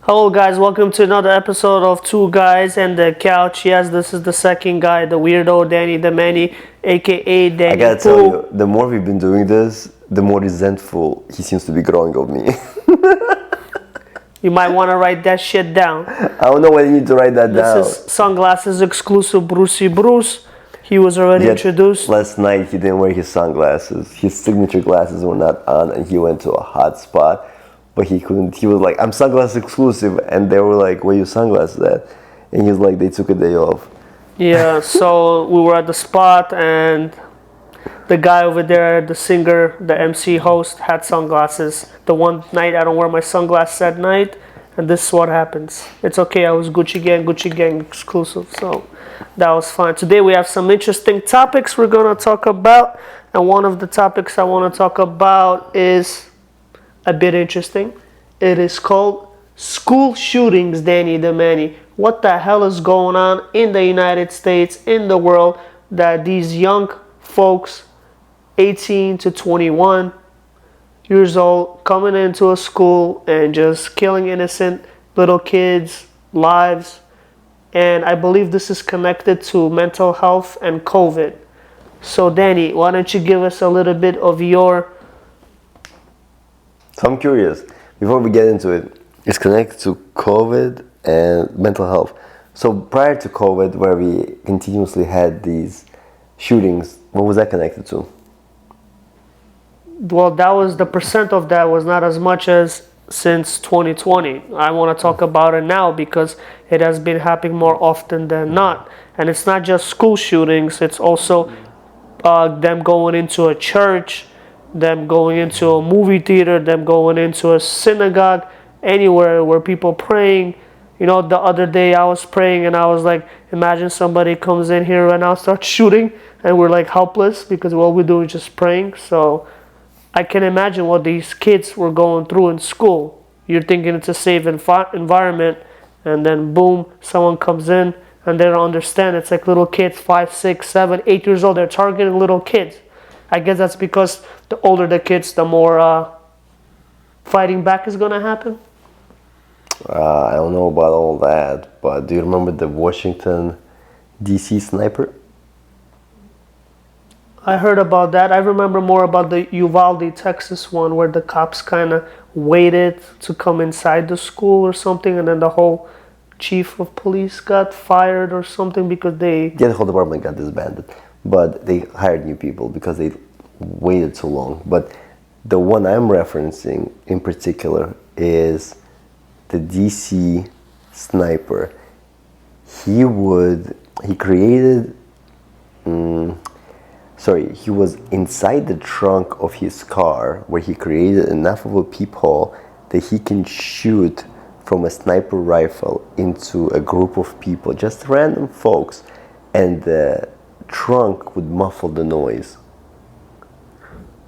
Hello, guys. Welcome to another episode of Two Guys and the Couch. Yes, this is the second guy, the weirdo Danny the Manny, aka Danny I gotta Pooh. tell you, the more we've been doing this, the more resentful he seems to be growing of me. You might want to write that shit down. I don't know when you need to write that down. This is Sunglasses exclusive Brucey Bruce. He was already Yet, introduced. last night he didn't wear his sunglasses. His signature glasses were not on, and he went to a hot spot. But he couldn't. He was like, "I'm sunglasses exclusive," and they were like, "Where your sunglasses at?" And he was like, "They took a day off." Yeah, so we were at the spot and the guy over there, the singer, the MC host, had sunglasses. The one night I don't wear my sunglasses at night, and this is what happens. It's okay, I was Gucci Gang exclusive, so that was fine. Today we have some interesting topics we're gonna talk about, and one of the topics I wanna talk about is a bit interesting. It is called school shootings, Danny the Manny. What the hell is going on in the United States, in the world, that these young folks 18 to 21 years old coming into a school and just killing innocent little kids' lives. And I believe this is connected to mental health and COVID. So, Danny, why don't you give us a little bit of your. So I'm curious. Before we get into it, it's connected to COVID and mental health. So prior to COVID, where we continuously had these shootings, what was that connected to? Well, that was the percent of that was not as much as since 2020. I want to talk about it now because it has been happening more often than not. And it's not just school shootings, it's also them going into a church, them going into a movie theater, them going into a synagogue, anywhere where people praying. You know, the other day I was praying and I was like, imagine somebody comes in here and now starts shooting and we're like helpless because all we do is just praying. So I can imagine what these kids were going through in school. You're thinking it's a safe environment, and then boom, someone comes in and they don't understand. It's like little kids, 5, 6, 7, 8 years old. They're targeting little kids. I guess that's because the older the kids, the more fighting back is going to happen. I don't know about all that, but do you remember the Washington, D.C. sniper? I heard about that. I remember more about the Uvalde, Texas one where the cops kind of waited to come inside the school or something, and then the whole chief of police got fired or something because they. Yeah, the whole department got disbanded, but they hired new people because they waited so long. But the one I'm referencing in particular is the DC sniper. He created, he was inside the trunk of his car where he created enough of a peephole that he can shoot from a sniper rifle into a group of people, just random folks, and the trunk would muffle the noise.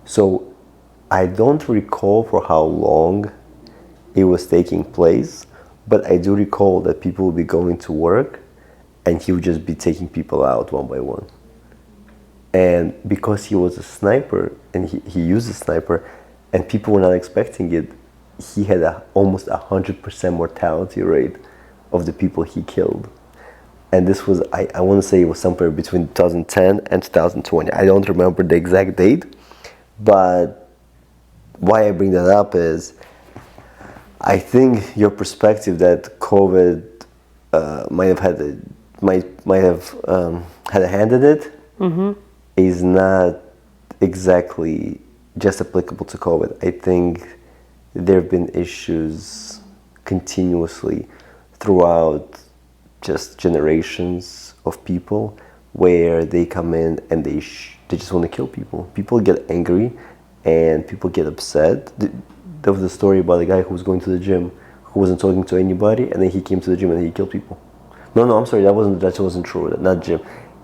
So I don't recall for how long it was taking place, but I do recall that people would be going to work and he would just be taking people out one by one. And because he was a sniper and he used a sniper and people were not expecting it, he had almost 100% mortality rate of the people he killed. And this was, I want to say it was somewhere between 2010 and 2020. I don't remember the exact date, but why I bring that up is I think your perspective that COVID might have had a hand in it is not exactly just applicable to COVID. I think there have been issues continuously throughout just generations of people where they come in and they just want to kill people. People get angry and people get upset. There was a story about a guy who was going to the gym, who wasn't talking to anybody, and then he came to the gym and he killed people. No, I'm sorry, that wasn't true. Not gym.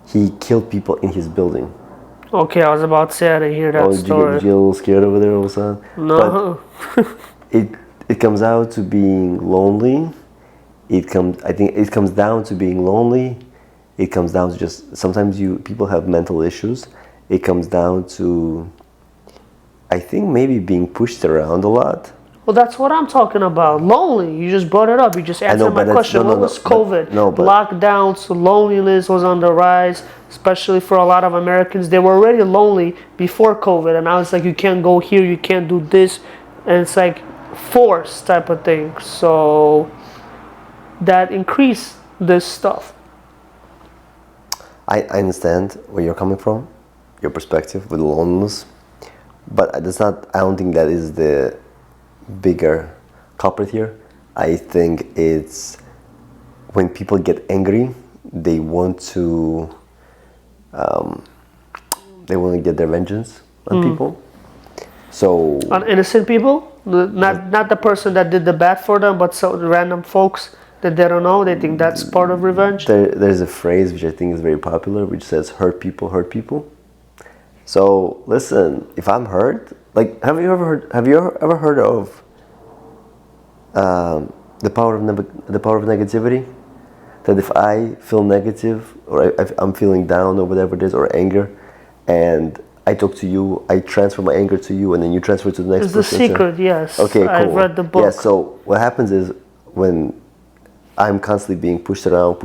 He killed people in his building. Okay, I was about to say I didn't hear that story. Did you get a little scared over there all of a sudden? No. But it comes out to being lonely. I think it comes down to being lonely. It comes down to just sometimes people have mental issues. It comes down to, I think, maybe being pushed around a lot. Well, that's what I'm talking about. Lonely. You just brought it up. You just answered my but question. What was COVID? Lockdowns, loneliness was on the rise, especially for a lot of Americans. They were already lonely before COVID, and now it's like you can't go here, you can't do this, and it's like force type of thing. So that increased this stuff. I understand where you're coming from, your perspective with loneliness, but that's not. I don't think that is the bigger culprit here. I think it's when people get angry, they want to get their vengeance on people. So On innocent people, not the person that did the bad for them, but so random folks that they don't know. They think that's part of revenge. there's a phrase which I think is very popular, which says "hurt people hurt people." So listen, if I'm hurt, like have you ever heard of the power of negativity? That if I feel negative or I'm feeling down or whatever it is, or anger, and I talk to you, I transfer my anger to you, and then you transfer it to the next person. It's the secret, yes. Okay, cool. I've read the book. Yeah, so what happens is when I'm constantly being pushed around,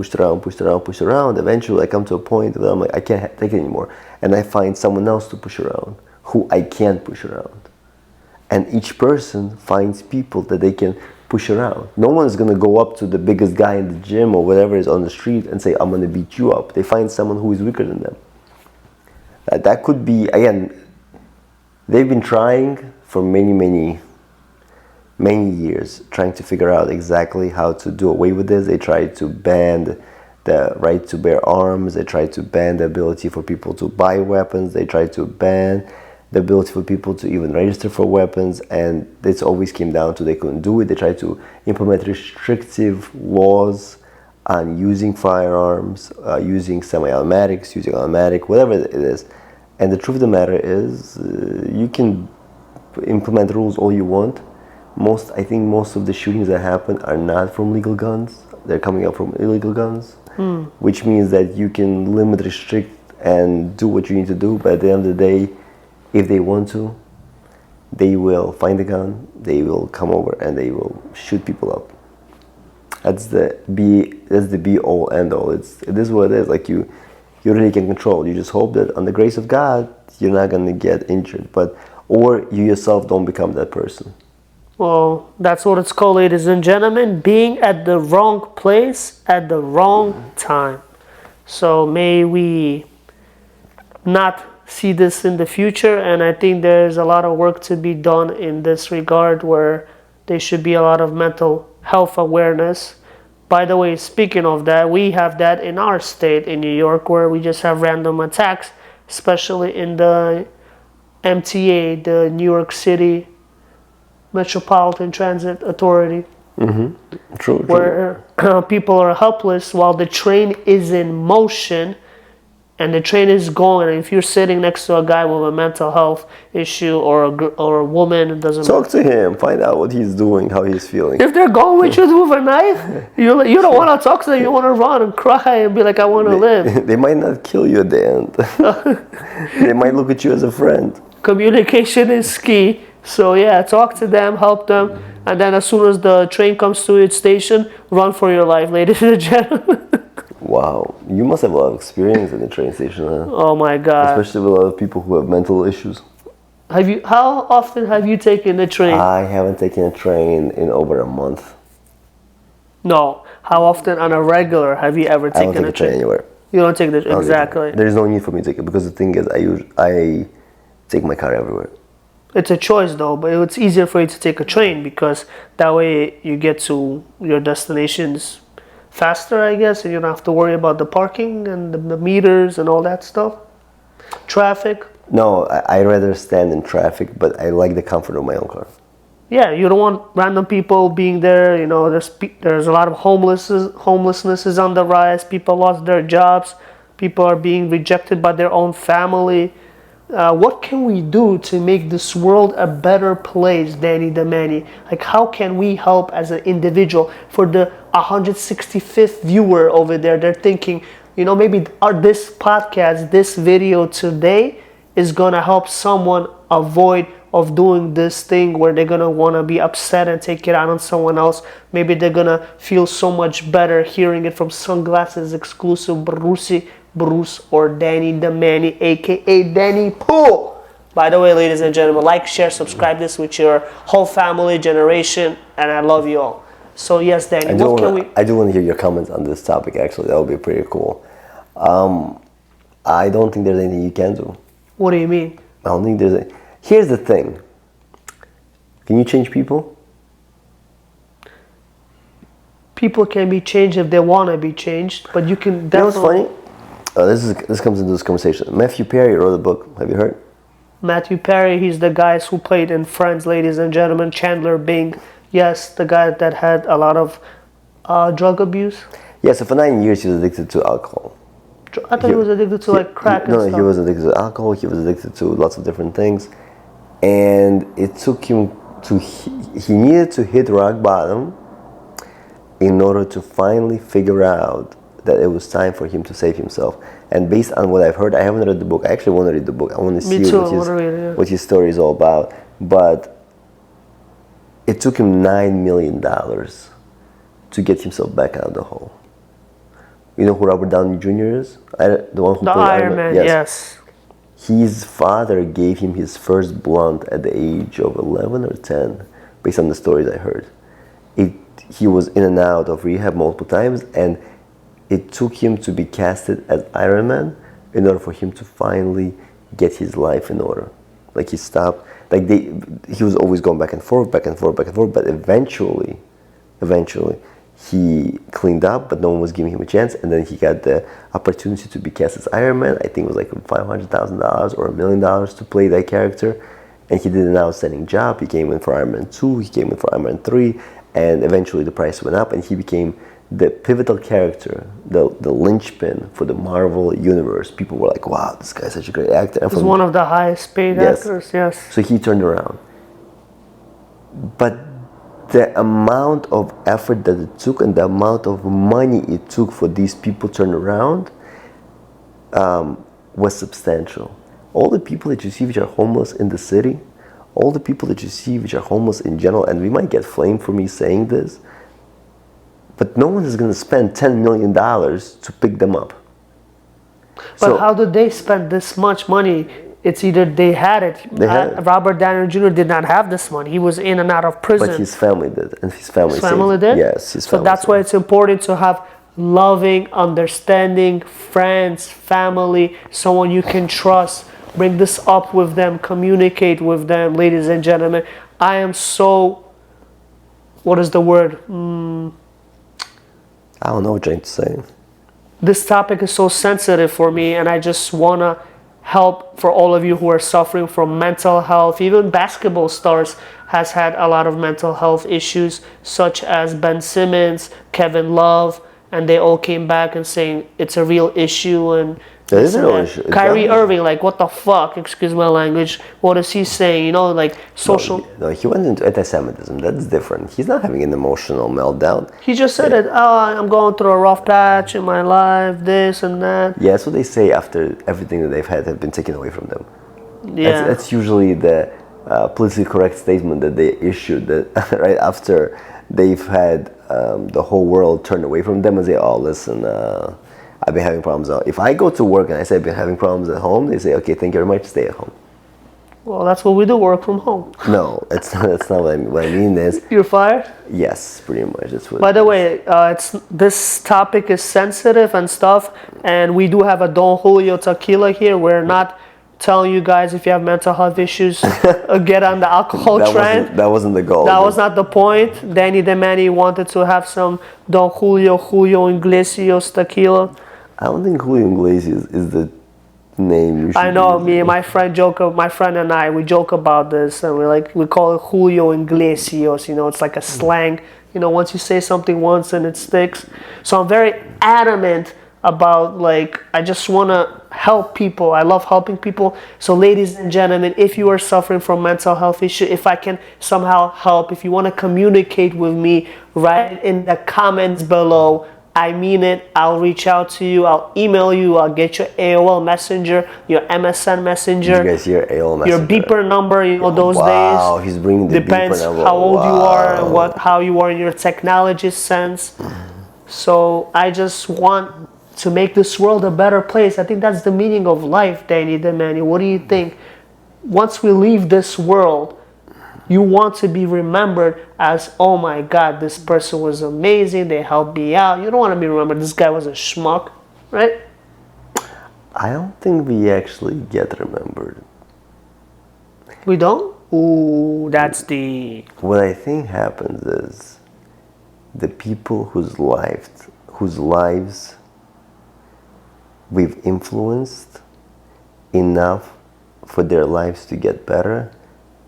eventually I come to a point that I'm like, I can't take it anymore. And I find someone else to push around who I can't push around. And each person finds people that they can push around. No one's going to go up to the biggest guy in the gym or whatever is on the street and say, I'm going to beat you up. They find someone who is weaker than them. That could be, again, they've been trying for many years, trying to figure out exactly how to do away with this. They tried to ban the right to bear arms. They tried to ban the ability for people to buy weapons. They tried to ban the ability for people to even register for weapons, and this always came down to they couldn't do it. They tried to implement restrictive laws on using firearms, using semi-automatics, using automatic, whatever it is. And the truth of the matter is, you can implement rules all you want. I think most of the shootings that happen are not from legal guns. They're coming up from illegal guns, which means that you can limit, restrict, and do what you need to do. But at the end of the day, if they want to, they will find a gun, they will come over, and they will shoot people up. That's the be all end all. It is what it is. Like you really can control. You just hope that on the grace of God, you're not gonna get injured, or you yourself don't become that person. Well, that's what it's called, ladies and gentlemen, being at the wrong place at the wrong time. So may we not see this in the future, and I think there's a lot of work to be done in this regard, where there should be a lot of mental health awareness. By the way, speaking of that, we have that in our state, in New York, where we just have random attacks, especially in the MTA, the New York City Metropolitan Transit Authority. True. Where people are helpless while the train is in motion and the train is going. And if you're sitting next to a guy with a mental health issue or a woman, it doesn't talk to him, find out what he's doing, how he's feeling. If they're going with you with a knife, you don't want to talk to them. You want to run and cry and be like, I want to live. They might not kill you at the end. They might look at you as a friend. Communication is key. So yeah, talk to them, help them, and then as soon as the train comes to its station, run for your life, ladies and gentlemen. Wow, you must have a lot of experience in the train station, huh? Oh my God! Especially with a lot of people who have mental issues. How often have you taken the train? I haven't taken a train in over a month. No, how often on a regular have you ever taken I don't take a train anywhere. You don't take the exactly. There's no need for me to take it because the thing is, I take my car everywhere. It's a choice though, but it's easier for you to take a train because that way you get to your destinations faster, I guess, and you don't have to worry about the parking and the meters and all that stuff. Traffic. No, I rather stand in traffic, but I like the comfort of my own car. Yeah, you don't want random people being there. You know, there's a lot of homelessness is on the rise. People lost their jobs. People are being rejected by their own family. What can we do to make this world a better place, Danny Damani? Like, how can we help as an individual? For the 165th viewer over there, they're thinking, maybe this podcast, this video today is going to help someone avoid of doing this thing where they're gonna wanna be upset and take it out on someone else. Maybe they're gonna feel so much better hearing it from Sunglasses exclusive Bruce or Danny the Manny, aka Danny Poole. By the way, ladies and gentlemen, like, share, subscribe this with your whole family, generation, and I love you all. So yes, Danny, what can we... I do want to hear your comments on this topic, actually. That would be pretty cool. I don't think there's anything you can do. What do you mean? I don't think there's a... Here's the thing. Can you change people? People can be changed if they want to be changed, but you can definitely... You know what's funny? This comes into this conversation. Matthew Perry wrote a book. Have you heard? Matthew Perry, he's the guy who played in Friends, ladies and gentlemen. Chandler Bing, yes, the guy that had a lot of drug abuse. Yeah, so for 9 years he was addicted to alcohol. I thought he was addicted to like crack and stuff. No, he was addicted to alcohol, he was addicted to lots of different things. And it took him to, he needed to hit rock bottom in order to finally figure out that it was time for him to save himself. And based on what I've heard, I haven't read the book. I actually want to read the book. I want to see what his story is all about. But it took him $9 million to get himself back out of the hole. You know who Robert Downey Jr. is? The one who played Iron Man. Yes. His father gave him his first blunt at the age of 11 or 10, based on the stories I heard. He was in and out of rehab multiple times, and it took him to be casted as Iron Man in order for him to finally get his life in order. Like he stopped, like he was always going back and forth, but eventually he cleaned up, but no one was giving him a chance, and then he got the opportunity to be cast as Iron Man. I think it was like $500,000 or $1 million to play that character, and he did an outstanding job. He came in for Iron Man 2, he came in for Iron Man 3, and eventually the price went up, and he became the pivotal character, the linchpin for the Marvel universe. People were like, wow, this guy's such a great actor. He's one of the highest paid actors, yes. So he turned around. But the amount of effort that it took and the amount of money it took for these people to turn around was substantial. All the people that you see which are homeless in the city, all the people that you see which are homeless in general, and we might get flamed for me saying this, but no one is going to spend $10 million to pick them up. But how did they spend this much money? It's either they had it. Robert Downey Jr. did not have this money. He was in and out of prison. But his family did, and his family did? Yes, his family. So that's why it's important to have loving, understanding friends, family, someone you can trust. Bring this up with them, communicate with them, ladies and gentlemen. I am so, what is the word? I don't know what you're trying to say. This topic is so sensitive for me, and I just want to help for all of you who are suffering from mental health. Even basketball stars has had a lot of mental health issues, such as Ben Simmons, Kevin Love, and they all came back and saying it's a real issue. And there is a real issue. Kyrie Irving, like, what the fuck? Excuse my language. What is he saying? You know, like social. No, he went into anti-Semitism. That's different. He's not having an emotional meltdown. He just said it. Oh, I'm going through a rough patch in my life. This and that. Yeah, that's what they say after everything that they've had have been taken away from them. Yeah, that's usually the politically correct statement that they issued that right after they've had the whole world turned away from them and say, "Oh, listen." I've been having problems. If I go to work and I say I've been having problems at home, they say, okay, thank you very much, stay at home. Well, that's what we do, work from home. No, that's not what I mean. What I mean is... You're fired? Yes, pretty much. That's what. By the way, this topic is sensitive and stuff, and we do have a Don Julio tequila here. We're not telling you guys if you have mental health issues, get on the alcohol trend. That wasn't the goal. That was not the point. Danny the Manny wanted to have some Don Julio Iglesias tequila. I don't think Julio Iglesias is the name you should I know, use. me and my friend and I, we joke about this, and we call it Julio Iglesias, you know, it's like a slang, you know, once you say something once and it sticks. So I'm very adamant about, like, I just want to help people. I love helping people. So ladies and gentlemen, if you are suffering from mental health issue, if I can somehow help, if you want to communicate with me, write in the comments below. I mean it. I'll reach out to you. I'll email you. I'll get your AOL Messenger, your MSN Messenger, You guys hear AOL your Messenger? beeper number. You know, those Wow, days. he's bringing the Depends beeper number. how old you are and Wow. how you are in your technology sense. So I just want to make this world a better place. I think that's the meaning of life, Danny Demani. What do you think? Once we leave this world, you want to be remembered as, oh my God, this person was amazing. They helped me out. You don't want to be remembered, this guy was a schmuck, right? I don't think we actually get remembered. We don't? Ooh, that's the... What I think happens is the people whose lives we've influenced enough for their lives to get better,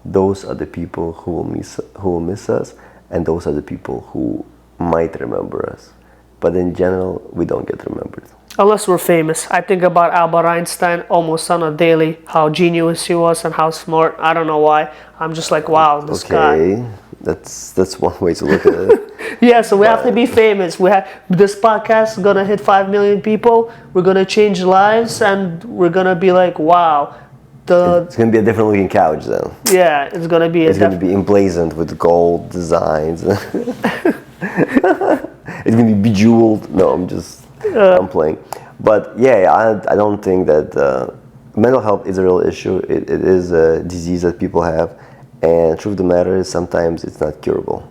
those are the people who will miss us, and those are the people who might remember us. But in general, we don't get remembered. Unless we're famous. I think about Albert Einstein almost on a daily, how genius he was and how smart. I don't know why. I'm just like, wow, this guy. Okay, that's one way to look at it. Yeah, so we have to be famous. This podcast is gonna hit 5 million people. We're gonna change lives, and we're gonna be like, wow. It's gonna be a different looking couch then. Yeah, it's gonna be. It's gonna be emblazoned with gold designs. It's gonna be bejeweled. No, I'm playing. But yeah, I don't think that mental health is a real issue. It is a disease that people have, and truth of the matter is sometimes it's not curable.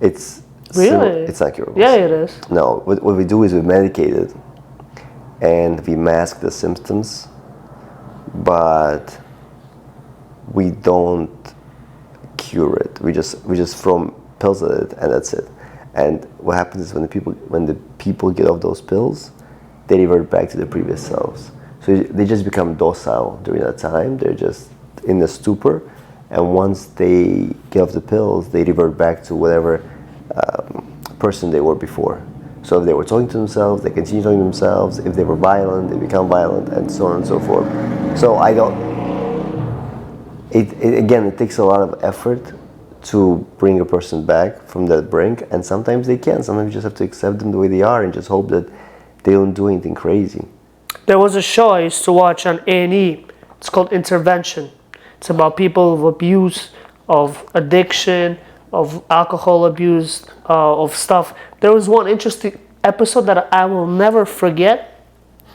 It's Really? it's not curable. Yeah, it is. No, what we do is we medicate it, and we mask the symptoms, but we don't cure it. We just throw pills at it, and that's it. And what happens is when the people get off those pills, they revert back to their previous selves. So they just become docile during that time. They're just in a stupor, and once they get off the pills, they revert back to whatever person they were before. So if they were talking to themselves, they continue talking to themselves. If they were violent, they become violent, and so on and so forth. So I don't. It takes a lot of effort to bring a person back from that brink, and sometimes they can. Sometimes you just have to accept them the way they are and just hope that they don't do anything crazy. There was a show I used to watch on A&E. It's called Intervention. It's about people of abuse, of addiction, of alcohol abuse, of stuff. There was one interesting episode that I will never forget,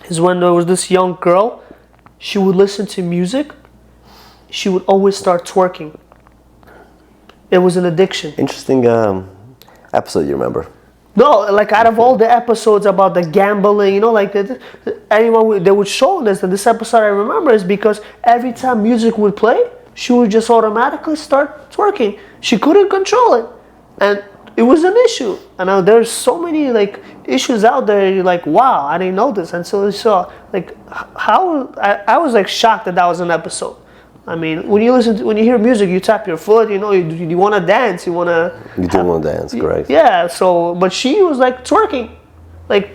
is when there was this young girl. She would listen to music. She would always start twerking. It was an addiction. Interesting episode, you remember? No, like out of all the episodes about the gambling, like anyone they would show this, and this episode I remember is because every time music would play, she would just automatically start twerking. She couldn't control it, and it was an issue. And now there's so many issues out there. You're like, wow, I didn't know this. And so how I was shocked that was an episode. I mean, when you hear music, you tap your foot. You want to dance. You do want to dance, correct? Yeah. So, but she was twerking,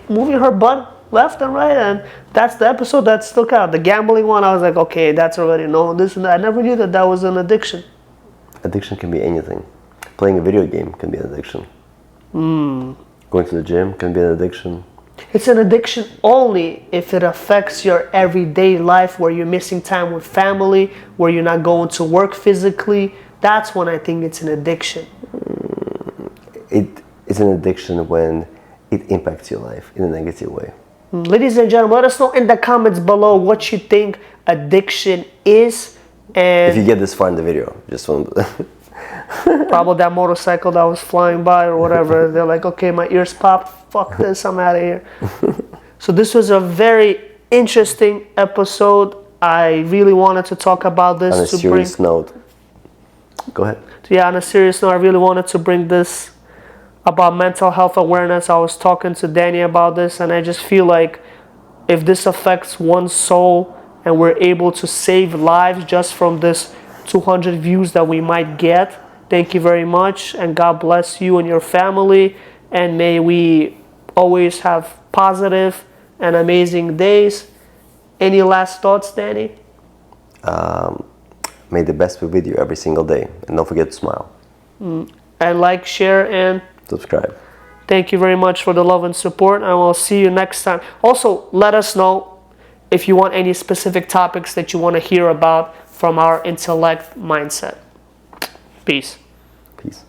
moving her butt left and right, and that's the episode that stuck out. The gambling one, I was like, okay, that's already known. This and that. I never knew that was an addiction. Addiction can be anything. Playing a video game can be an addiction. Going to the gym can be an addiction. It's an addiction only if it affects your everyday life, where you're missing time with family, where you're not going to work physically. That's when I think it's an addiction. It's an addiction when it impacts your life in a negative way. Ladies and gentlemen, let us know in the comments below what you think addiction is. And if you get this far in the video, just want probably that motorcycle that was flying by or whatever, they're like, okay, my ears popped, fuck this, I'm out of here. So this was a very interesting episode. I really wanted to talk about this. On a serious note. Go ahead. Yeah, on a serious note, I really wanted to bring this about mental health awareness. I was talking to Danny about this, and I just feel like if this affects one soul and we're able to save lives just from this 200 views that we might get, thank you very much, and God bless you and your family, and may we always have positive and amazing days. Any last thoughts, Danny? May the best be with you every single day, and don't forget to smile. And like, share, and subscribe. Thank you very much for the love and support, and we'll see you next time. Also, let us know if you want any specific topics that you want to hear about from our intellect mindset. Peace. Peace.